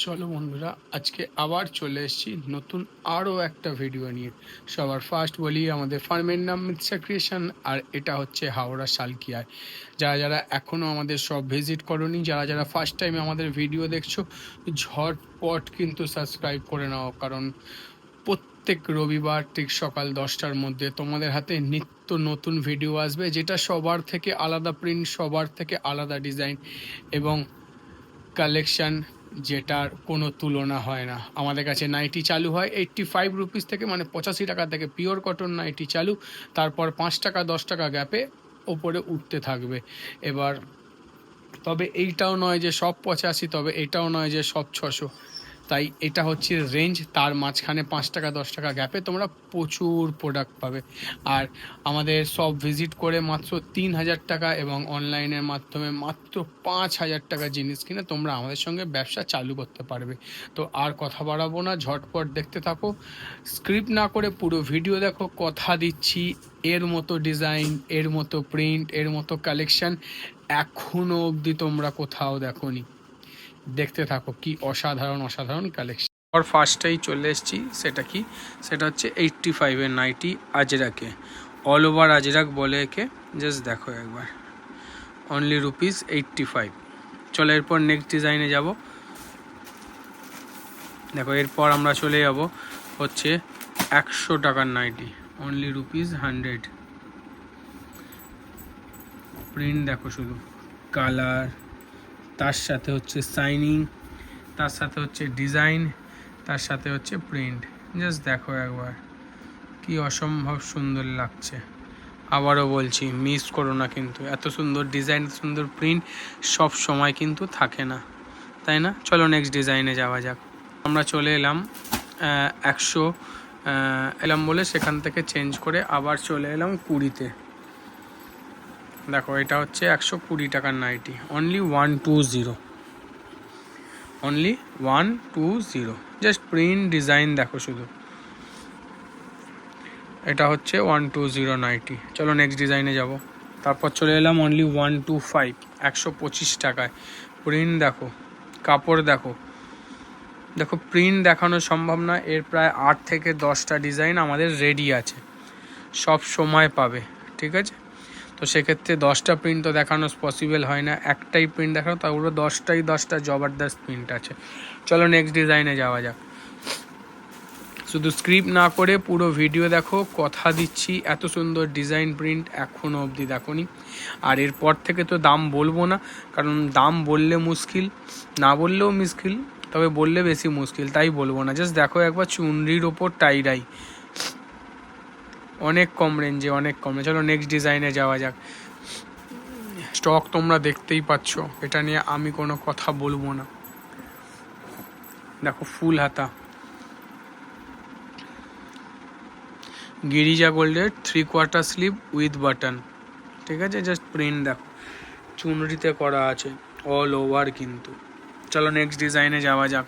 চলো বন্ধুরা, আজকে আবার চলে এসেছি নতুন আরও একটা ভিডিও নিয়ে। সবার ফার্স্ট বলি, আমাদের ফার্মের নাম মিৎসা ক্রিয়েশন, আর এটা হচ্ছে হাওড়া শালকিয়ায়। যারা যারা এখনও আমাদের সব ভিজিট করনি, যারা যারা ফার্স্ট টাইম আমাদের ভিডিও দেখছো, ঝটপট কিন্তু সাবস্ক্রাইব করে নাও, কারণ প্রত্যেক রবিবার ঠিক সকাল 10টার মধ্যে তোমাদের হাতে নিত্য নতুন ভিডিও আসবে, যেটা সবার থেকে আলাদা প্রিন্ট, সবার থেকে আলাদা ডিজাইন এবং কালেকশান, যেটার কোনো তুলনা হয় না। আমাদের কাছে নাইটি চালু হয় 85 রুপিস থেকে, মানে 85 টাকা থেকে পিওর কটন নাইটি চালু, তারপর 5 টাকা 10 টাকা গ্যাপে ওপরে উঠতে থাকবে। এবার তবে এইটাও নয় যে সব 85, তবে এটাও নয় যে সব 600, তাই এটা হচ্ছে রেঞ্জ। তার মাঝখানে 5 টাকা 10 টাকা গ্যাপে তোমরা প্রচুর প্রোডাক্ট পাবে। আর আমাদের সব ভিজিট করে মাত্র 3,000 টাকা এবং অনলাইনের মাধ্যমে মাত্র 5,000 টাকা জিনিস কিনে তোমরা আমাদের সঙ্গে ব্যবসা চালু করতে পারবে। তো আর কথা বাড়াবো না, ঝটপট দেখতে থাকো, স্ক্রিপ্ট না করে পুরো ভিডিও দেখো। কথা দিচ্ছি, এর মতো ডিজাইন, এর মতো প্রিন্ট, এর মতো কালেকশন এখনো অবধি তোমরা কোথাও দেখোনি। দেখতে থাকো কি অসাধারণ অসাধারণ কালেকশন। আর ফার্স্টেই চলে এসেছি, সেটা হচ্ছে 85-এর নাইটি আজরাকে, অল ওভার আজরাক বলে একে। জাস্ট দেখো একবার, অনলি ₹85। চলো এরপর নেক্সট ডিজাইনে যাব। দেখো এরপর আমরা চলে যাব হচ্ছে 100 টাকার নাইটি, অনলি ₹100। প্রিন্ট দেখো শুধু, কালার, তার সাথে হচ্ছে শাইনিং, তার সাথে হচ্ছে ডিজাইন, তার সাথে হচ্ছে প্রিন্ট। জাস্ট দেখো একবার কি অসম্ভব সুন্দর লাগছে। আবারও বলছি, মিস করো না কিন্তু, এত সুন্দর ডিজাইন, সুন্দর প্রিন্ট সব সময় কিন্তু থাকে না, তাই না? চলো নেক্সট ডিজাইনে যাওয়া যাক। আমরা চলে এলাম 100 এলাম বলে সেখান থেকে চেঞ্জ করে আবার চলে এলাম 20-তে। দেখো এটা হচ্ছে 120 টাকার nighty, only 120, only 120। Just print design দেখো শুধু, এটা হচ্ছে 120 নাইটি। চলো নেক্সট ডিজাইনে যাব। তারপর চলে এলাম অনলি 125, 125 টাকায়। প্রিন্ট দেখো, কাপড় দেখো, দেখো প্রিন্ট দেখানো সম্ভব না, এর প্রায় 8 থেকে 10টা ডিজাইন আমাদের রেডি আছে, সব সময় পাবে, ঠিক আছে? তো সেক্ষেত্রে 10টা প্রিন্ট তো দেখানো পসিবল হয় না, একটাই প্রিন্ট দেখানো, তারপরে 10টা জবরদস্ত প্রিন্ট আছে। চলো নেক্সট ডিজাইনে যাওয়া যাক। শুধু স্ক্রিপ্ট না করে পুরো ভিডিও দেখো, কথা দিচ্ছি এত সুন্দর ডিজাইন প্রিন্ট এখনও অবধি দেখোনি। আর এরপর থেকে তো দাম বলবো না, কারণ দাম বললে মুশকিল, না বললেও মুশকিল, তবে বললে বেশি মুশকিল, তাই বলবো না। জাস্ট দেখো একবার, চুনরির ওপর টাইডাই, অনেক কম রেঞ্জে, অনেক কমে। চলো নেক্সট ডিজাইনে যাওয়া যাক। স্টক তোমরা দেখতেই পাচ্ছ, এটা নিয়ে আমি কোনো কথা বলবো না। দেখো ফুল হাতা, গিরিজা গোল্ডের 3/4 স্লিভ উইথ বাটন, ঠিক আছে? জাস্ট প্রিন্ট দেখো, চুনরিতে করা আছে অল ওভার কিন্তু। চলো নেক্সট ডিজাইনে যাওয়া যাক।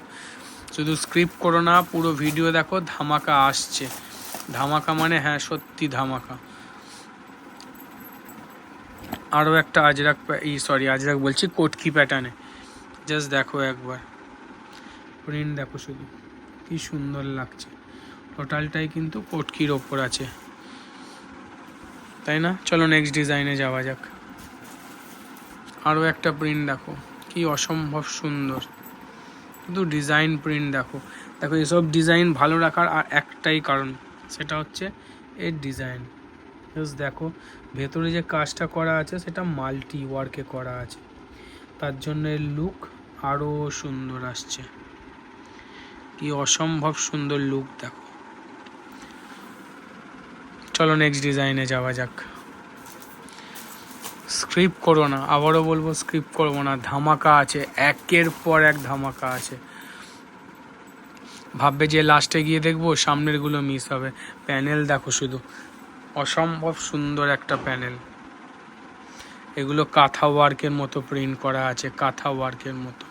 শুধু স্ক্রিপ্ট করো না, পুরো ভিডিও দেখো, ধামাকা আসছে। ধামাকা মানে হ্যাঁ, সত্যি ধামাকা। আরও একটা আজরাক, আজরাক বলছি, কোটকি প্যাটার্নে। জাস্ট দেখো একবার, প্রিন্ট দেখো শুধু কি সুন্দর লাগছে। টোটালটাই কিন্তু কোটকির ওপর আছে, তাই না? চলো নেক্সট ডিজাইনে যাওয়া যাক। আরও একটা প্রিন্ট দেখো, কি অসম্ভব সুন্দর, কিন্তু ডিজাইন প্রিন্ট দেখো। দেখো এসব ডিজাইন ভালো রাখার আর একটাই কারণ, সেটা হচ্ছে এর ডিজাইন। জাস্ট দেখো ভেতরে যে কাজটা করা আছে সেটা মাল্টি ওয়ার্কে করা আছে, তার জন্য এর লুক আরও সুন্দর আসছে। কি অসম্ভব সুন্দর লুক দেখো। চলো নেক্সট ডিজাইনে যাওয়া যাক। স্ক্রিপ্ট করো না, আবারও বলবো স্ক্রিপ্ট করবো না, ধামাকা আছে, একের পর এক ধামাকা আছে। ভাববে যে লাস্টে গিয়ে দেখবো, সামনেরগুলো মিস হবে। প্যানেল দেখো শুধু, অসম্ভব সুন্দর একটা প্যানেল। এগুলো কাঁথা ওয়ার্কের মতো প্রিন্ট করা আছে, কাঁথা ওয়ার্কের মতো,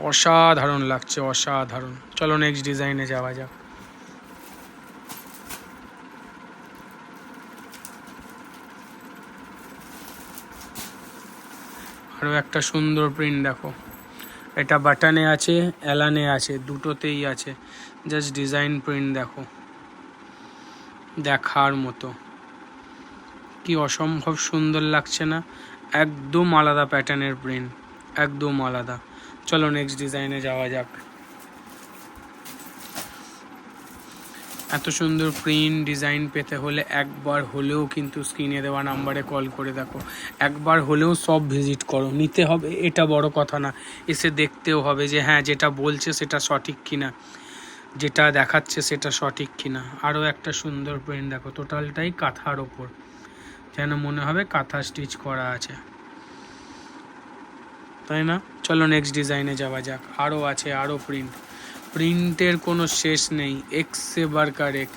অসাধারণ লাগছে, অসাধারণ। চলো নেক্সট ডিজাইনে যাওয়া যাক। আরও একটা সুন্দর প্রিন্ট দেখো, এটা বাটনে আছে, এলানে আছে, দুটোতেই আছে। জাস্ট ডিজাইন প্রিন্ট দেখো, দেখার মতো, কি অসম্ভব সুন্দর লাগছে না? একদম আলাদা প্যাটার্নের প্রিন্ট, একদম আলাদা। চলো নেক্সট ডিজাইনে যাওয়া যাক। এত সুন্দর প্রিন্ট ডিজাইন পেতে হলে একবার হলেও কিন্তু স্ক্রিনে দেওয়া নাম্বারে কল করে দেখো, একবার হলেও সব ভিজিট করো। নিতে হবে এটা বড় কথা না, এসে দেখতেও হবে যে হ্যাঁ যেটা বলছে সেটা সঠিক কিনা, যেটা দেখাচ্ছে সেটা সঠিক কিনা। আরও একটা সুন্দর প্রিন্ট দেখো, টোটালটাই কাঁথার ওপর, যেন মনে হবে কাঁথা স্টিচ করা আছে, তাই না? চলো নেক্সট ডিজাইনে যাওয়া যাক। আরও আছে, আরও প্রিন্টের কোনো শেষ নেই, এক্সে বারকার এক।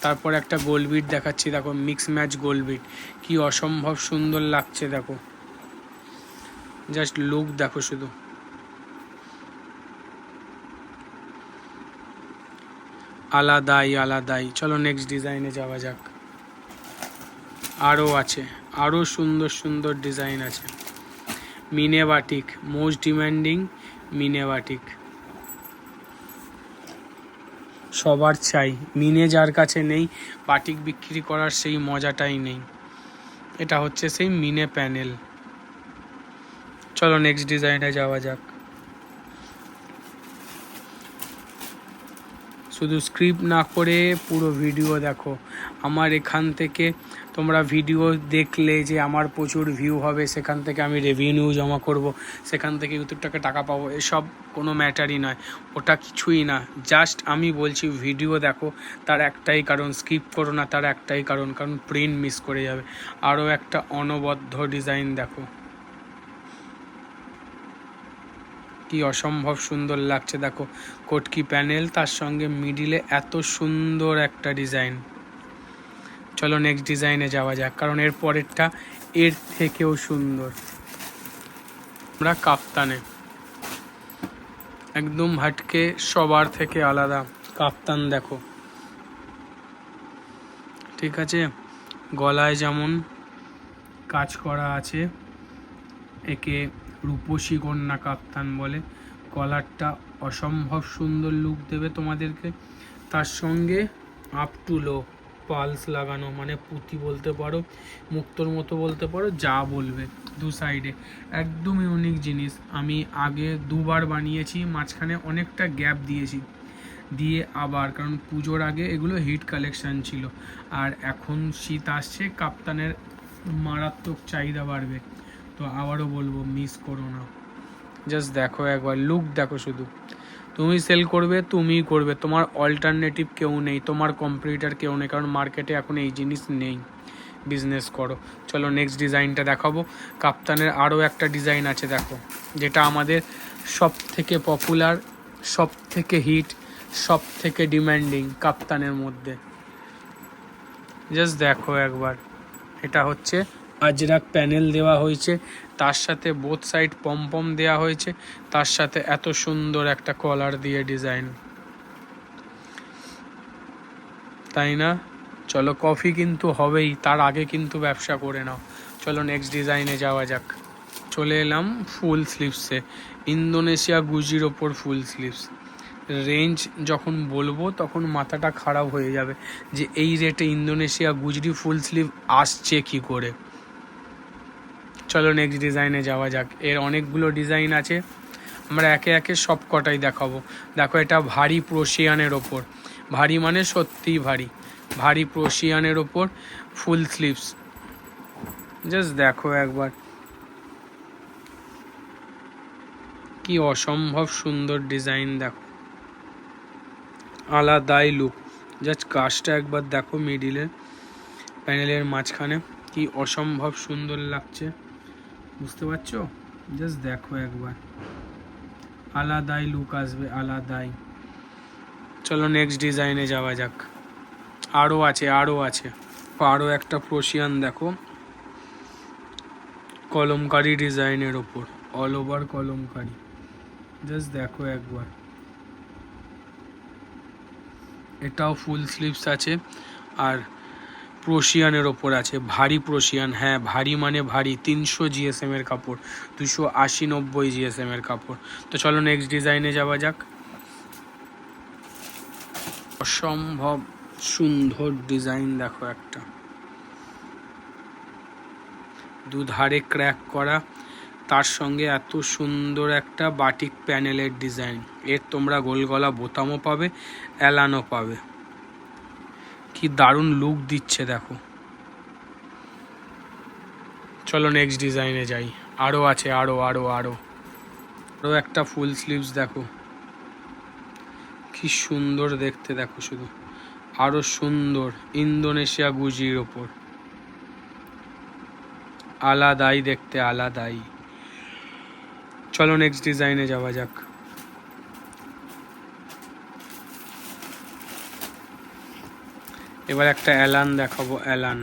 তারপর একটা গোল্ড বিট দেখাচ্ছি দেখো, মিক্স ম্যাচ গোল্ড বিট, কি অসম্ভব সুন্দর লাগছে দেখো, জাস্ট লুক দেখো শুধু, আলাদাই আলাদাই। চলো নেক্সট ডিজাইনে যাওয়া যাক। আরও আছে, আরও সুন্দর সুন্দর ডিজাইন আছে। মিনে বাটিক, মোস্ট ডিমান্ডিং মিনে বাটিক, সবার চাই। মিনে যার কাছে নেই, বাটিক বিক্রি করার সেই মজাটাই নেই। এটা হচ্ছে সেই মিনে প্যানেল। চলো নেক্সট ডিজাইনে যাওয়া যাক। শুধু স্ক্রিপ্ট না করে পুরো ভিডিও দেখো। আমার এখান থেকে তোমরা ভিডিও দেখলে যে আমার প্রচুর ভিউ হবে, সেখান থেকে আমি রেভিনিউ জমা করব, সেখান থেকে ইউটিউব থেকে টাকা পাবো, এসব কোনো ম্যাটারই নয়, ওটা কিছুই না। জাস্ট আমি বলছি ভিডিও দেখো, তার একটাই কারণ, স্কিপ করো না তার একটাই কারণ প্রিন্ট মিস করে যাবে। আরও একটা অনবদ্য ডিজাইন দেখো, কি অসম্ভব সুন্দর লাগছে দেখো, কোটকি প্যানেল, তার সঙ্গে মিডিলে এত সুন্দর একটা ডিজাইন। চলো নেক্সট ডিজাইনে যাওয়া যাক, কারণ এর পরেরটা এর থেকেও সুন্দর। আমরা কাপ্তানে, একদম হাটকে, সবার থেকে আলাদা কাপ্তান দেখো, ঠিক আছে? গলায় যেমন কাজ করা আছে, একে রূপসী কন্যা কাপ্তান বলে। কলারটা অসম্ভব সুন্দর লুক দেবে তোমাদেরকে, তার সঙ্গে আপ টু লো পালস লাগানো, মানে পুঁতি বলতে পারো, মুক্তোর মতো বলতে পারো, যা বলবে, দু সাইডে একদম ইউনিক জিনিস। আমি আগে দুবার বানিয়েছি, মাঝখানে অনেকটা গ্যাপ দিয়েছি, দিয়ে আবার, কারণ পুজোর আগে এগুলো হিট কালেকশান ছিল, আর এখন শীত আসছে, কাপ্তানের মারাত্মক চাহিদা বাড়বে, তো আবারও বলবো মিস করো না। জাস্ট দেখো একবার, লুক দেখো শুধু, তুমি সেল করবে, তুমিই করবে, তোমার অল্টারনেটিভ কেউ নেই, তোমার কম্পিটিটর কেউ নেই, কারণ মার্কেটে এখন এই জিনিস নেই। বিজনেস করো। চলো নেক্সট ডিজাইনটা দেখাবো। কাপ্তানের আরও একটা ডিজাইন আছে দেখো, যেটা আমাদের সব থেকে পপুলার, সব থেকে হিট, সব থেকে ডিমান্ডিং কাপ্তানের মধ্যে। জাস্ট দেখো একবার, এটা হচ্ছে আজরাক প্যানেল দেওয়া হয়েছে, তার সাথে বোথ সাইড পম দেওয়া হয়েছে, তার সাথে এত সুন্দর একটা কলার দিয়ে ডিজাইন, তাই না? চলো কফি কিন্তু হবেই, তার আগে কিন্তু ব্যবসা করে নাও। চলো নেক্সট ডিজাইনে যাওয়া যাক। চলে এলাম ফুল স্লিভসে, ইন্দোনেশিয়া গুজির ওপর ফুল স্লিভস। রেঞ্জ যখন বলবো তখন মাথাটা খারাপ হয়ে যাবে যে এই রেটে ইন্দোনেশিয়া গুজরি ফুল স্লিভ আসছে কি করে। চলো নেক্সট ডিজাইনে যাওয়া যাক। এর অনেকগুলো ডিজাইন আছে, আমরা একে একে সব কটাই দেখাবো। দেখো এটা ভারী প্রোশিয়ানের ওপর, ভারী মানে সত্যিই ভারী, ভারী প্রোশিয়ানের ওপর ফুল স্লিভস। জাস্ট দেখো একবার, কি অসম্ভব সুন্দর ডিজাইন দেখো, আলাদাই লুক। জাস্ট কাজটা একবার দেখো, মিডিলে প্যানেলের মাঝখানে কি অসম্ভব সুন্দর লাগছে, বুঝতে পারছো? জাস্ট দেখো একবার, আলাদাই লুক আসবে, আলাদাই। চলো নেক্সট ডিজাইনে যাওয়া যাক। আরও আছে, আরও আছে, আরও একটা প্রোশিয়ান দেখো, কলমকারি ডিজাইনের ওপর, অল ওভার কলমকারি। জাস্ট দেখো একবার, এটাও ফুল স্লিভস আছে, আর প্রোশিয়ানের ওপর আছে, ভারী প্রোশিয়ান, হ্যাঁ ভারী মানে ভারী, 300 জিএসএম এর কাপড়, 280-90 জিএসএম এর কাপড়। তো চলো নেক্সট ডিজাইনে যাওয়া যাক। অসম্ভব সুন্দর ডিজাইন দেখো, একটা দুধারে ক্র্যাক করা, তার সঙ্গে এত সুন্দর একটা বাটিক প্যানেলের ডিজাইন। এর তোমরা গোল গলা বোতামও পাবে, এলানও পাবে। কি দারুণ লুক দিচ্ছে দেখো। চলো নেক্সট ডিজাইনে যাই। আরও আছে, আরও আরও আরও আরও একটা ফুল স্লিভস দেখো, কি সুন্দর দেখতে দেখো শুধু, আরও সুন্দর, ইন্দোনেশিয়া গুজির ওপর, আলাদাই দেখতে, আলাদাই। চলো নেক্সট ডিজাইনে যাওয়া যাক। এবার একটা অ্যালান দেখাবো, অ্যালান।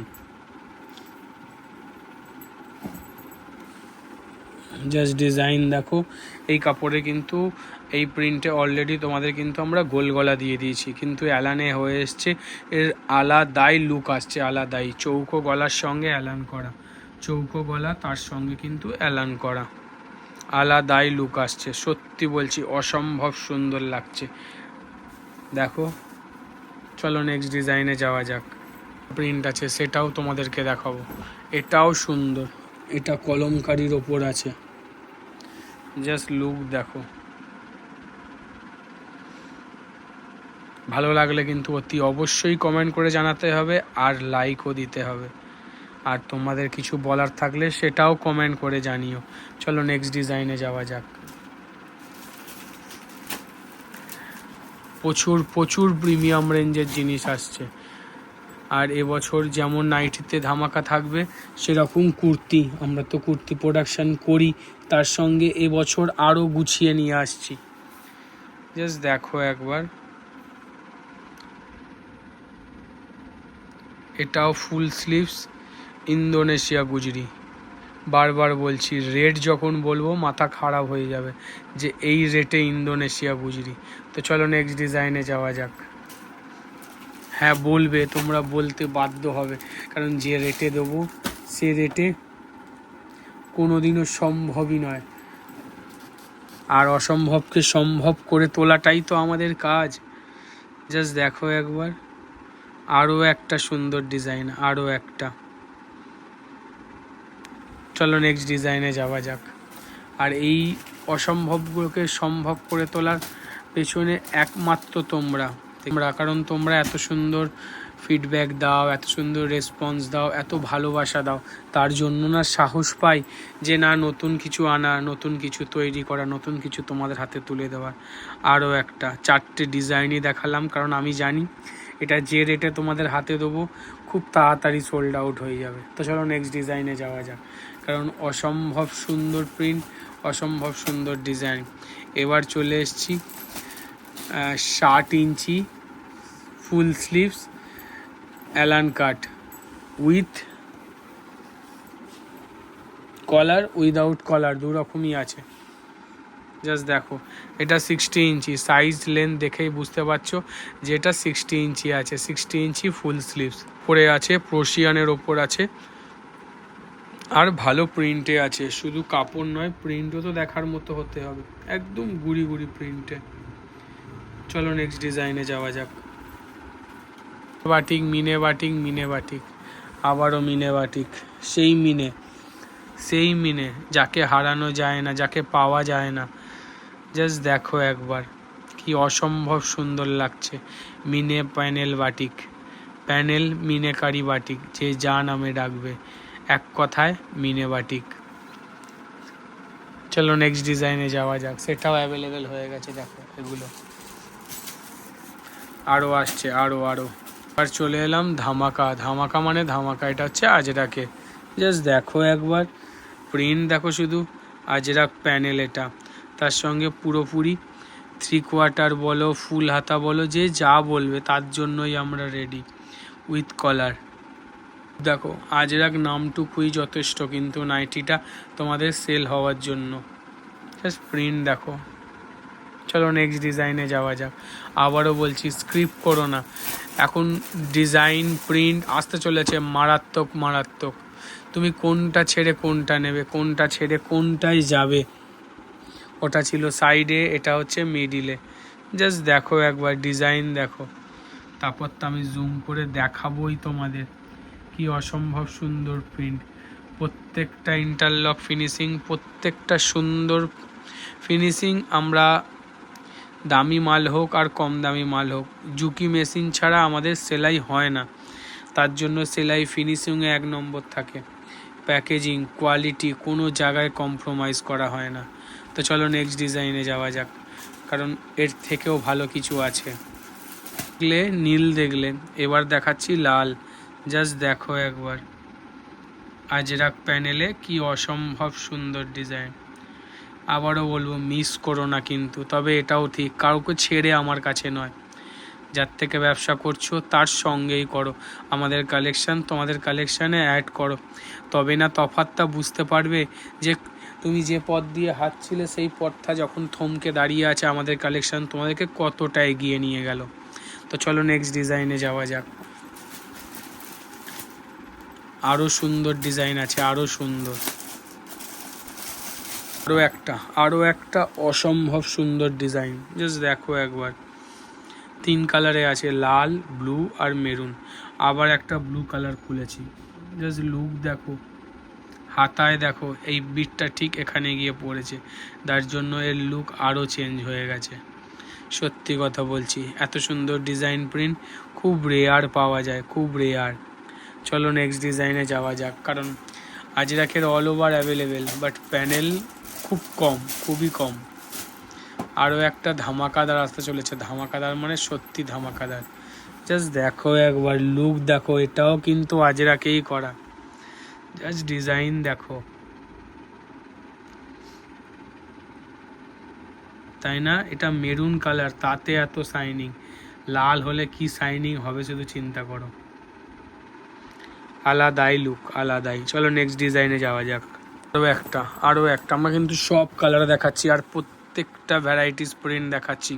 জাস্ট ডিজাইন দেখো। এই কাপড়ে কিন্তু এই প্রিন্টে অলরেডি তোমাদের কিন্তু আমরা গোল গলা দিয়ে দিয়েছি, কিন্তু অ্যালানে হয়ে এসছে, এর আলাদাই লুক আসছে, আলাদাই। চৌকো গলার সঙ্গে অ্যালান করা, চৌকো গলা তার সঙ্গে কিন্তু অ্যালান করা, আলাদাই লুক আসছে। সত্যি বলছি অসম্ভব সুন্দর লাগছে দেখো। চলো নেক্সট ডিজাইনে যাওয়া যাক। প্রিন্ট আছে সেটাও তোমাদেরকে দেখাবো, এটাও সুন্দর, এটা কলমকারির ওপর আছে। জাস্ট লুক দেখো। ভালো লাগলে কিন্তু অতি অবশ্যই কমেন্ট করে জানাতে হবে, আর লাইকও দিতে হবে। আর তোমাদের কিছু বলার থাকলে সেটাও কমেন্ট করে জানিও। চলো নেক্সট ডিজাইনে যাওয়া যাক। প্রচুর প্রচুর প্রিমিয়াম রেঞ্জের জিনিস আসছে। আর এবছর যেমন নাইটিতে ধামাকা থাকবে, সেরকম কুর্তি, আমরা তো কুর্তি প্রোডাকশান করি, তার সঙ্গে এবছর আরও গুছিয়ে নিয়ে আসছি। জাস্ট দেখো একবার, এটাও ফুল স্লিভস, ইন্দোনেশিয়া গুজরি। বারবার বলছি, রেট যখন বলবো মাথা খারাপ হয়ে যাবে যে এই রেটে ইন্দোনেশিয়া গুজরি। তো চলো নেক্সট ডিজাইনে যাওয়া যাক। হ্যাঁ বলবে, তোমরা বলতে বাধ্য হবে, কারণ যে রেটে দেবো সে রেটে কোনোদিনও সম্ভবই নয়। আর অসম্ভবকে সম্ভব করে তোলাটাই তো আমাদের কাজ। জাস্ট দেখো একবার, আরও একটা সুন্দর ডিজাইন, আরও একটা। চলো নেক্সট ডিজাইনে যাওয়া যাক। আর এই অসম্ভবগুলোকে সম্ভব করে তোলার পেছনে একমাত্র তোমরা, কারণ তোমরা এত সুন্দর ফিডব্যাক দাও, এত সুন্দর রেসপন্স দাও, এত ভালোবাসা দাও, তার জন্য না সাহস পাই যে না, নতুন কিছু আনা, নতুন কিছু তৈরি করা, নতুন কিছু তোমাদের হাতে তুলে দেওয়ার। আরও একটা, 4টে ডিজাইনই দেখালাম, কারণ আমি জানি এটা যে রেটে তোমাদের হাতে দেবো খুব তাড়াতাড়ি সোল্ড আউট হয়ে যাবে। তো চলো নেক্সট ডিজাইনে যাওয়া যাক, কারণ অসম্ভব সুন্দর প্রিন্ট, অসম্ভব সুন্দর ডিজাইন। এবার চলে এসেছি 60 ইঞ্চি ফুল স্লিভস অ্যালান cut with collar, without collar, দু রকমই আছে। জাস্ট দেখো, এটা 60 ইঞ্চি, সাইজ লেন্থ দেখেই বুঝতে পারছো যে এটা 60 ইঞ্চি আছে। 60 ইঞ্চি ফুল স্লিভস পরে আছে, প্রোশিয়ানের ওপর আছে, আর ভালো প্রিন্টে আছে। শুধু কাপড় নয়, প্রিন্টও তো দেখার মতো হতে হবে, একদম গুড়ি গুড়ি প্রিন্টে। চলো নেক্সট ডিজাইনে যাওয়া যাক। বাটিক, মিনে বাটিক, মিনে বাটিক, আবারও মিনে বাটিক, সেই মিনে, সেই মিনে যাকে হারানো যায় না, যাকে পাওয়া যায় না। জাস্ট দেখো একবার, কি অসম্ভব সুন্দর লাগছে। মিনে panel batik, panel meenakari batik, যে যা নামে ডাকবে, এক কথায় মিনে বাটিক। চলো নেক্সট ডিজাইনে যাওয়া যাক। সেটাও অ্যাভেলেবেল হয়ে গেছে দেখো, এগুলো আরও আসছে, আরও আরও। আর চলে এলাম ধামাকা, ধামাকা মানে ধামাকা, এটা হচ্ছে আজরাকে। জাস্ট দেখো একবার, প্রিন্ট দেখো শুধু, আজরাক প্যানেল এটা, তার সঙ্গে পুরোপুরি 3/4 বলো, ফুল হাতা বলো, যে যা বলবে তার জন্যই আমরা রেডি, উইথ কলার। দেখো আজরাক নামটুকুই যথেষ্ট, কিন্তু নাইটিটা তোমাদের সেল হওয়ার জন্য। জাস্ট প্রিন্ট দেখো। চলো নেক্সট ডিজাইনে যাওয়া যাক। আবারও বলছি স্ক্রিপ্ট করো না, এখন ডিজাইন প্রিন্ট আসতে চলেছে মারাত্মক মারাত্মক। তুমি কোনটা ছেড়ে কোনটা নেবে, কোনটা ছেড়ে কোনটায় যাবে। ওটা ছিল সাইডে, এটা হচ্ছে মিডিলে। জাস্ট দেখো একবার ডিজাইন দেখো, তারপর তো আমি জুম করে দেখাবোই তোমাদের। কি অসম্ভব সুন্দর প্রিন্ট, প্রত্যেকটা ইন্টারলক ফিনিশিং, প্রত্যেকটা সুন্দর ফিনিশিং। আমরা দামি মাল হোক আর কম দামি মাল হোক, জুকি মেশিন ছাড়া আমাদের সেলাই হয় না। তার জন্য সেলাই ফিনিশিংয়ে 1 নম্বর থাকে। প্যাকেজিং কোয়ালিটি কোনো জায়গায় কম্প্রোমাইজ করা হয় না। তো চলো নেক্সট ডিজাইনে যাওয়া যাক, কারণ এর থেকেও ভালো কিছু আছে। দেখলে নীল, দেখলে এবার দেখাচ্ছি লাল। জাস্ট দেখো একবার আজরাক প্যানেলে কি অসম্ভব সুন্দর ডিজাইন। আবারও বলবো মিস করো না কিন্তু, তবে এটাও ঠিক কাউকে ছেড়ে আমার কাছে নয়, যার থেকে ব্যবসা করছো তার সঙ্গেই করো। আমাদের কালেকশান তোমাদের কালেকশানে অ্যাড করো, তবে না তফাৎটা বুঝতে পারবে যে তুমি যে পথ দিয়ে হাঁটছিলে সেই পথটা যখন থমকে দাঁড়িয়ে আছে আমাদের কালেকশান তোমাদেরকে কতটা এগিয়ে নিয়ে গেল। তো চলো নেক্সট ডিজাইনে যাওয়া যাক। আরও সুন্দর ডিজাইন আছে, আরও সুন্দর। আরও একটা অসম্ভব সুন্দর ডিজাইন। জাস্ট দেখো একবার, 3 কালারে আছে, লাল, ব্লু আর মেরুন। আবার একটা ব্লু কালার খুলেছি। জাস্ট লুক দেখো, হাতায় দেখো এই বিটটা ঠিক এখানে গিয়ে পড়েছে, তার জন্য এর লুক আরও চেঞ্জ হয়ে গেছে। সত্যি কথা বলছি, এত সুন্দর ডিজাইন প্রিন্ট খুব রেয়ার পাওয়া যায়, খুব রেয়ার। চলো নেক্সট ডিজাইনে যাওয়া যাক, কারণ আজরাকের all over available, but panel খুব কম, খুবই কম। আরও একটা ধামাকাদার আসতে চলেছে, ধামাকাদার মানে সত্যি ধামাকাদার। জাস্ট দেখো একবার লুক দেখো, এটাও কিন্তু আজরাকেই করা। জাস্ট ডিজাইন দেখো, তাই না? এটা মেরুন কালার, তাতে এত শাইনিং। লাল হলে কি শাইনিং হবে শুধু চিন্তা করো। আলাদাই লুক, আলাদাই। চলো নেক্সট ডিজাইনে যাওয়া যাক। আরও একটা আমরা কিন্তু সব কালার দেখাচ্ছি আর প্রত্যেকটা ভ্যারাইটিস প্রিন্ট দেখাচ্ছি।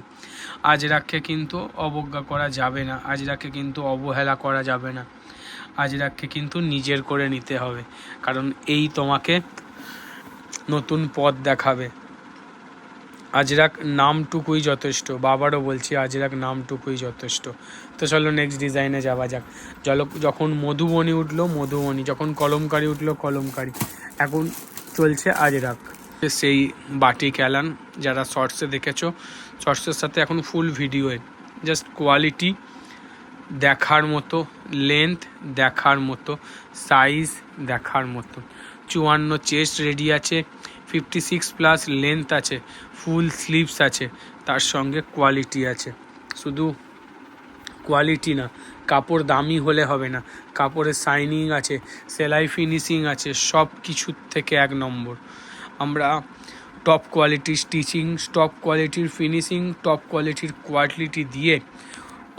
আজরাককে কিন্তু অবজ্ঞা করা যাবে না, আজরাককে কিন্তু অবহেলা করা যাবে না। আজরাককে কিন্তু নিজের করে নিতে হবে, কারণ এই তোমাকে নতুন পথ দেখাবে। আজরাক নামটুকুই যথেষ্ট, বাবারও বলছি আজরাক নামটুকুই যথেষ্ট। তো চলো নেক্সট ডিজাইনে যাওয়া যাক। যখন মধুবনী উঠলো মধুবনী, যখন কলমকারি উঠলো কলমকারি, এখন চলছে আজরাক। সেই বাটিক অ্যালান, যারা শর্টসে দেখেছো, শর্টসের সাথে এখন ফুল ভিডিওয়ে। জাস্ট কোয়ালিটি দেখার মতো, লেন্থ দেখার মতো, সাইজ দেখার মতো। 54 চেস্ট রেডি আছে, 56+ লেন্থ আছে, ফুল স্লিভস আছে, তার সঙ্গে কোয়ালিটি আছে। শুধু কোয়ালিটি না, কাপড় দামি হলে হবে না, কাপড়ের শাইনিং আছে, সেলাই ফিনিশিং আছে, সব কিছুর থেকে 1 নম্বর। আমরা টপ কোয়ালিটির স্টিচিং, টপ কোয়ালিটির ফিনিশিং, টপ কোয়ালিটির কোয়ালিটি দিয়ে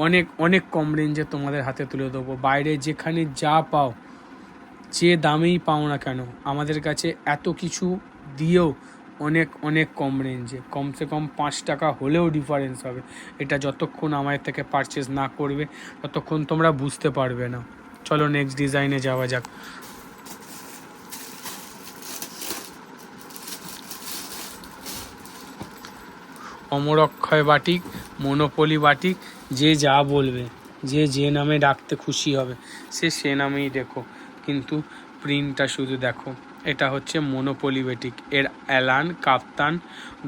অনেক অনেক কম রেঞ্জে তোমাদের হাতে তুলে দেবো। বাইরে যেখানে যা পাও, যে দামেই পাও না কেন, আমাদের কাছে এত কিছু দিয়েও অনেক অনেক কম রেঞ্জে, কমসে কম 5 টাকা হলেও ডিফারেন্স হবে। এটা যতক্ষণ আমার থেকে পারচেস না করবে ততক্ষণ তোমরা বুঝতে পারবে না। চলো নেক্সট ডিজাইনে যাওয়া যাক। অমরক্ষয় বাটিক, মনোপলি বাটিক, যে যা বলবে, যে নামে ডাকতে খুশি হবে সে নামেই দেখো, কিন্তু প্রিন্টটা শুধু দেখো। এটা হচ্ছে মনোপলি বাটিক, এর অ্যালান, কাপ্তান,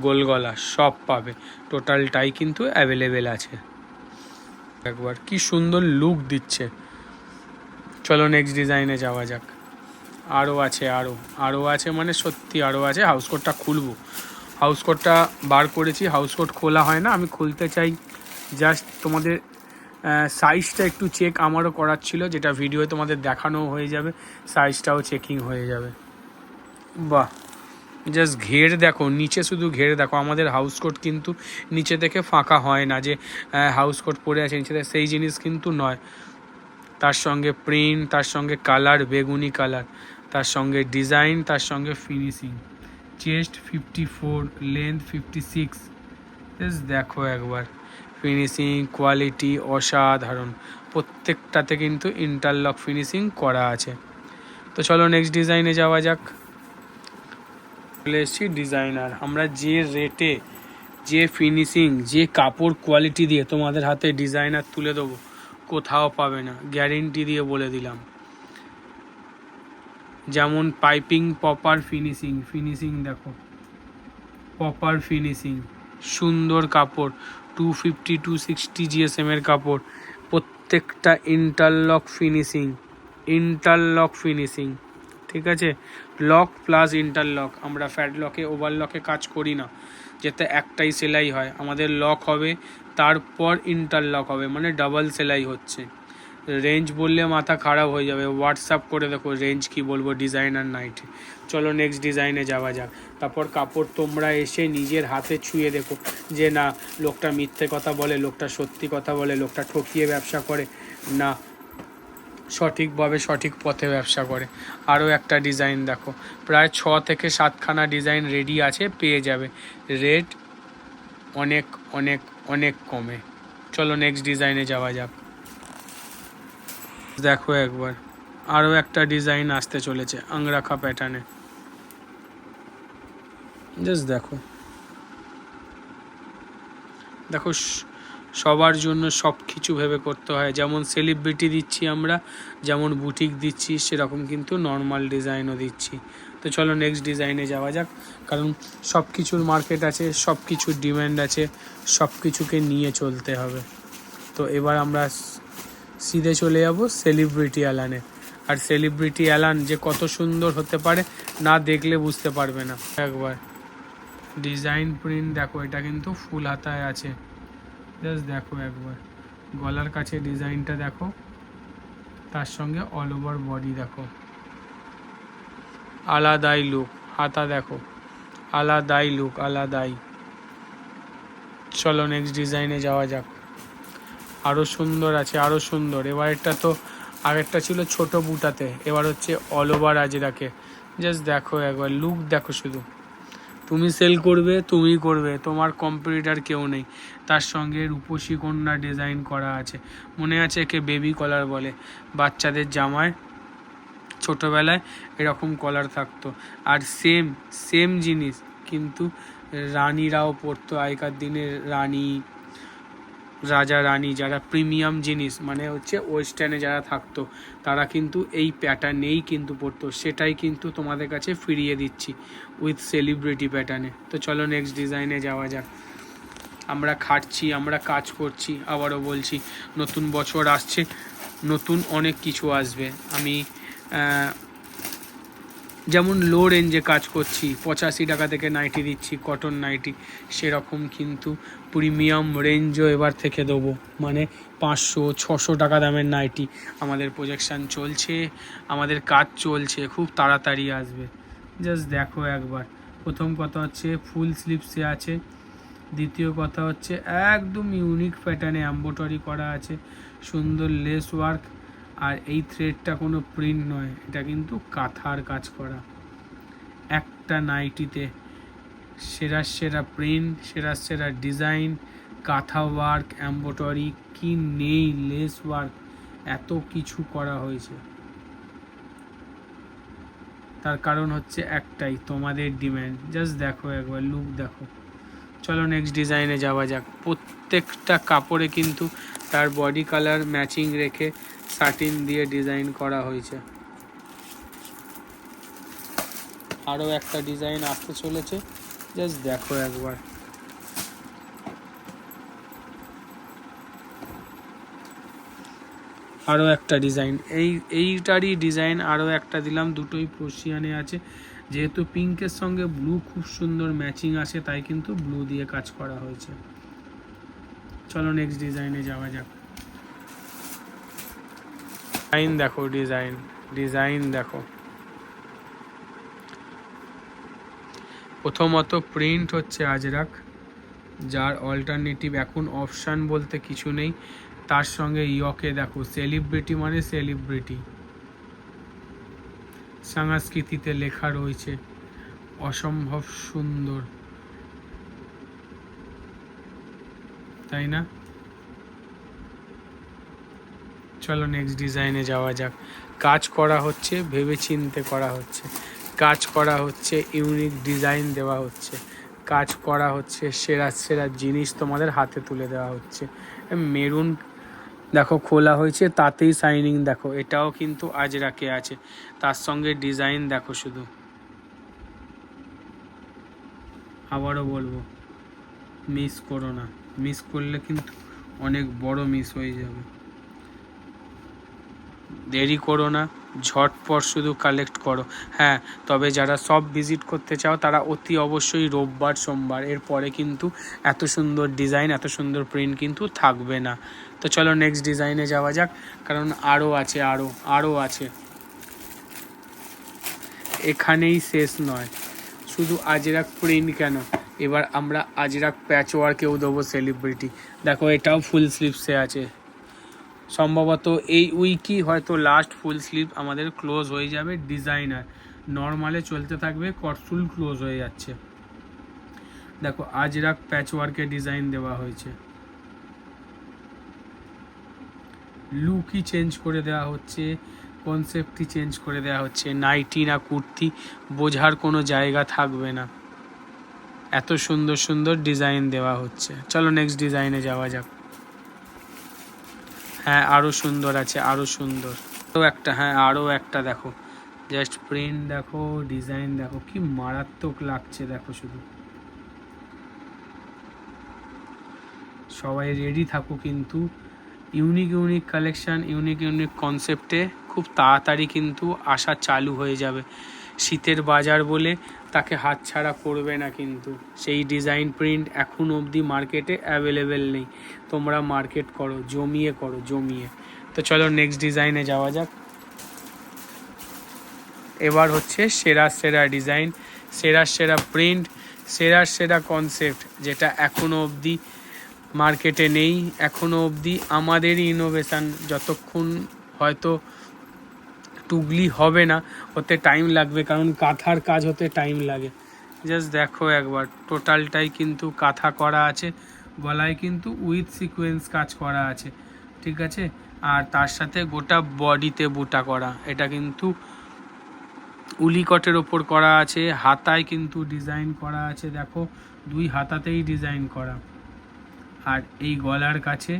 গোলগলা সব পাবে, টোটালটাই কিন্তু অ্যাভেলেবেল আছে। একবার কি সুন্দর লুক দিচ্ছে। চলো নেক্সট ডিজাইনে যাওয়া যাক। আরও আছে মানে সত্যি আরও আছে। হাউস কোটটা খুলবো, হাউস কোটটা বার করেছি, হাউস কোট খোলা হয় না, আমি খুলতে চাই। জাস্ট তোমাদের সাইজটা একটু চেক আমারও করার ছিল, যেটা ভিডিওয়ে তোমাদের দেখানো হয়ে যাবে, সাইজটাও চেকিং হয়ে যাবে। বাহ, জাস্ট ঘের দেখো, নিচে শুধু ঘের দেখো। আমাদের হাউস কোট কিন্তু নিচে থেকে ফাঁকা হয় না, যে হাউস কোট পরে আছে নিচে, সেই জিনিস কিন্তু নয়। তার সঙ্গে প্রিন্ট, তার সঙ্গে কালার, বেগুনি কালার, তার সঙ্গে ডিজাইন, তার সঙ্গে ফিনিশিং। চেস্ট 54, লেন্থ 56, জাস্ট দেখো একবার, ফিনিশিং কোয়ালিটি অসাধারণ, প্রত্যেকটাতে কিন্তু ইন্টারলক ফিনিশিং করা আছে। তো চলো নেক্সট ডিজাইনে যাওয়া যাক। চলে এসেছি ডিজাইনার। আমরা যে রেটে, যে ফিনিশিং, যে কাপড় কোয়ালিটি দিয়ে তোমাদের হাতে ডিজাইনার তুলে দেবো, কোথাও পাবে না, গ্যারেন্টি দিয়ে বলে দিলাম। যেমন পাইপিং প্রপার ফিনিশিং দেখো, প্রপার ফিনিশিং, সুন্দর কাপড়, 250 260 জিএসএমের কাপড়, প্রত্যেকটা ইন্টারলক ফিনিশিং, ঠিক আছে। লক প্লাস ইন্টারলক, আমরা ফ্যাড লকে ওভারলকে কাজ করি না, যাতে একটাই সেলাই হয়। আমাদের লক হবে, তারপর ইন্টারলক হবে, মানে ডাবল সেলাই হচ্ছে। রেঞ্জ বললে মাথা খারাপ হয়ে যাবে, হোয়াটসঅ্যাপ করে দেখো রেঞ্জ কি বলবো ডিজাইনার নাইটে। চলো নেক্সট ডিজাইনে যাওয়া যাক। তারপর কাপড় তোমরা এসে নিজের হাতে ছুঁয়ে দেখো যে না লোকটা মিথ্যে কথা বলে, লোকটা সত্যি কথা বলে, লোকটা ঠকিয়ে ব্যবসা করে, না সঠিকভাবে সঠিক পথে ব্যবসা করে। আরও একটা ডিজাইন দেখো, প্রায় 6 থেকে 7খানা ডিজাইন রেডি আছে, পেয়ে যাবে। রেট অনেক অনেক অনেক কমে। চলো নেক্সট ডিজাইনে যাওয়া যাক। দেখো একবার, আরও একটা ডিজাইন আসতে চলেছে আংরাখা প্যাটার্নে। জাস্ট দেখো, দেখো সবার জন্য সব কিছু ভেবে করতে হয়। যেমন সেলিব্রিটি দিচ্ছি আমরা, যেমন বুটিক দিচ্ছি, সেরকম কিন্তু নর্মাল ডিজাইনও দিচ্ছি। তো চলো নেক্সট ডিজাইনে যাওয়া যাক, কারণ সব কিছুর মার্কেট আছে, সব কিছুর ডিম্যান্ড আছে, সব কিছুকে নিয়ে চলতে হবে। তো এবার আমরা সিধে চলে যাব সেলিব্রিটি অ্যালানে। আর সেলিব্রিটি অ্যালান যে কত সুন্দর হতে পারে, না দেখলে বুঝতে পারবে না। একবার ডিজাইন প্রিন্ট দেখো, এটা কিন্তু ফুল হাতায় আছে। জাস্ট দেখো একবার, গলার কাছে ডিজাইনটা দেখো, তার সঙ্গে অল ওভার বডি দেখো, আলাদাই লুক। হাতা দেখো, আলাদাই লুক, আলাদাই। চলো নেক্সট ডিজাইনে যাওয়া যাক। আরও সুন্দর আছে, আরও সুন্দর। এবারটা তো আগেরটা ছিল ছোট বুটাতে, এবার হচ্ছে অল ওভার আজরাকে। জাস্ট দেখো একবার, লুক দেখো শুধু। তুমি সেল করবে, তুমিই করবে, তোমার কম্পিটিটার কেউ নেই। তার সঙ্গে রূপসী কন্যা ডিজাইন করা আছে, মনে আছে একে বেবি কলার বলে, বাচ্চাদের জামায় ছোটোবেলায় এরকম কলার থাকতো। আর সেম জিনিস কিন্তু রানীরাও পরতো, আগেকার দিনে রানী, রাজা রানী, যারা প্রিমিয়াম জিনিস মানে হচ্ছে ওয়েস্টার্নে যারা থাকতো, তারা কিন্তু এই প্যাটার্নেই কিন্তু পরতো। সেটাই কিন্তু তোমাদের কাছে ফিরিয়ে দিচ্ছি উইথ সেলিব্রিটি প্যাটার্নে। তো চলো নেক্সট ডিজাইনে যাওয়া যাক। আমরা খাটছি, আমরা কাজ করছি, আবারও বলছি নতুন বছর আসছে, নতুন অনেক কিছু আসবে। আমি যেমন লো রেঞ্জে কাজ করছি, 85 টাকা থেকে নাইটি দিচ্ছি, কটন নাইটি, সেরকম কিন্তু প্রিমিয়াম রেঞ্জও এবার থেকে দেবো, মানে 500-600 টাকা দামের নাইটি। আমাদের প্রজেকশান চলছে, আমাদের কাজ চলছে, খুব তাড়াতাড়ি আসবে। জাস্ট দেখো একবার, প্রথম কথা হচ্ছে ফুল স্লিভসে আছে, দ্বিতীয় কথা হচ্ছে একদম ইউনিক প্যাটার্নে এমব্রয়ডারি করা আছে, সুন্দর লেস ওয়ার্ক। আর এই থ্রেডটা কোনো প্রিন্ট নয়, এটা কিন্তু কাঁথার কাজ করা। একটা নাইটিতে সেরা প্রিন্ট, সেরা ডিজাইন, কাঁথা ওয়ার্ক, এমব্রয়ডারি, কি নেই, লেস ওয়ার্ক, এত কিছু করা হয়েছে। তার কারণ হচ্ছে একটাই, তোমাদের ডিম্যান্ড। জাস্ট দেখো একবার, লুক দেখো। চলো নেক্সট ডিজাইনে যাওয়া যাক। প্রত্যেকটা কাপড়ে কিন্তু তার বডি কালার ম্যাচিং রেখে সাটিন দিয়ে ডিজাইন করা হয়েছে। আরও একটা ডিজাইন আসতে চলেছে, জাস্ট দেখো একবার। আরও একটা ডিজাইন, এইটারই ডিজাইন আরও একটা দিলাম, দুটোই প্রশিয়ানে আছে। যেহেতু পিঙ্কের সঙ্গে ব্লু খুব সুন্দর ম্যাচিং আসে, তাই কিন্তু ব্লু দিয়ে কাজ করা হয়েছে। চলো নেক্সট ডিজাইনে যাওয়া যাক। ডিজাইন দেখো, ডিজাইন দেখো। প্রথমত প্রিন্ট হচ্ছে আজরাক, যার অল্টারনেটিভ এখন অপশান বলতে কিছু নেই। তার সঙ্গে ইয়কে দেখো, সেলিব্রিটি মানে সেলিব্রিটি, সংস্কৃতিতে লেখা রয়েছে, অসম্ভব সুন্দর। তাই না? চলো নেক্সট ডিজাইনে যাওয়া যাক। কাজ করা হচ্ছে ভেবে চিন্তে করা হচ্ছে, কাজ করা হচ্ছে ইউনিক ডিজাইন দেওয়া হচ্ছে, কাজ করা হচ্ছে সেরা সেরা জিনিস তোমাদের হাতে তুলে দেওয়া হচ্ছে। মেরুন দেখো খোলা হয়েছে, তাতেই শাইনিং দেখো, এটাও কিন্তু আজরাকে আছে, তার সঙ্গে ডিজাইন দেখো শুধু। আবারও বলবো মিস করো না, মিস করলে কিন্তু অনেক বড় মিস হয়ে যাবে। দেরি করো না, ঝটপট শুধু কালেক্ট করো। হ্যাঁ, তবে যারা সব ভিজিট করতে চাও তারা অতি অবশ্যই রোববার সোমবার, এর পরে কিন্তু এত সুন্দর ডিজাইন এত সুন্দর প্রিন্ট কিন্তু থাকবে না। তো চলো নেক্সট ডিজাইনে যাওয়া যাক, কারণ আরও আছে, আরও আছে, এখানেই শেষ নয়। শুধু আজরাক প্রিন্ট কেন, এবার আমরা আজরাক প্যাচওয়ার্কেও দেবো সেলিব্রিটি। দেখো এটাও ফুল স্লিভসে আছে, সম্ভবত এই উইকই হয়তো লাস্ট ফুল স্লিভ আমাদের ক্লোজ হয়ে যাবে। ডিজাইনার নর্মালে চলতে থাকবে, কটফুল ক্লোজ হয়ে যাচ্ছে। দেখো আজরাক প্যাচওয়ার্কে ডিজাইন দেওয়া হয়েছে, লুকই চেঞ্জ করে দেওয়া হচ্ছে, কনসেপ্টই চেঞ্জ করে দেওয়া হচ্ছে। নাইটি না কুর্তি বোঝার কোনো জায়গা থাকবে না, এত সুন্দর সুন্দর ডিজাইন দেওয়া হচ্ছে। চলো নেক্সট ডিজাইনে যাওয়া যাক। হ্যাঁ আরও সুন্দর আছে, আরও সুন্দর, আরও একটা, হ্যাঁ আরও একটা দেখো, জাস্ট প্রিন্ট দেখো, ডিজাইন দেখো, কি মারাত্মক লাগছে দেখো শুধু। সবাই রেডি থাকো কিন্তু, unique unique collection unique unique কনসেপ্টে খুব তাড়াতাড়ি কিন্তু আসা চালু হয়ে যাবে। শীতের বাজার বলে তাকে হাতছাড়া করবে না কিন্তু, সেই ডিজাইন প্রিন্ট এখন অবধি মার্কেটে অ্যাভেলেবেল নেই। তোমরা মার্কেট করো, জমিয়ে করো, জমিয়ে। তো চলো নেক্সট ডিজাইনে যাওয়া যাক। এবার হচ্ছে সেরা সেরা ডিজাইন, সেরা সেরা প্রিন্ট, সেরা সেরা কনসেপ্ট, যেটা এখনও অবধি মার্কেটে নেই। এখনও অবধি আমাদেরই ইনোভেশান, যতক্ষণ হয়তো টুগলি হবে না, হতে টাইম লাগবে, কারণ কাঁথার কাজ হতে টাইম লাগে। জাস্ট দেখো একবার, টোটালটাই কিন্তু কাঁথা করা আছে, গলায় কিন্তু উইথ সিকোয়েন্স কাজ করা আছে, ঠিক আছে। আর তার সাথে গোটা বডিতে বুটা করা, এটা কিন্তু উলিকটের ওপর করা আছে, হাতায় কিন্তু ডিজাইন করা আছে, দেখো দুই হাতাতেই ডিজাইন করা। আর এই গলার কাছে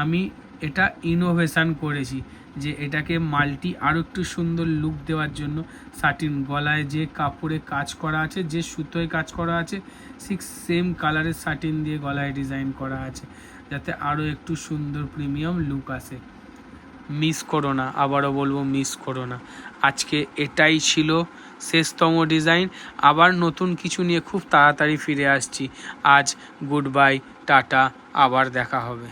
আমি এটা ইনোভেশান করেছি, যে এটাকে মাল্টি আরও একটু সুন্দর লুক দেওয়ার জন্য সাটিন গলায় যে কাপড়ে কাজ করা আছে, যে সুতোয় কাজ করা আছে, ঠিক সেম কালারের সাটিন দিয়ে গলায় ডিজাইন করা আছে, যাতে আরও একটু সুন্দর প্রিমিয়াম লুক আসে। মিস করো না, আবারও বলবো মিস করো না। আজকে এটাই ছিল শেষতম ডিজাইন, আবার নতুন কিছু নিয়ে খুব তাড়াতাড়ি ফিরে আসছি। আজ গুড বাই, টাটা, আবার দেখা হবে।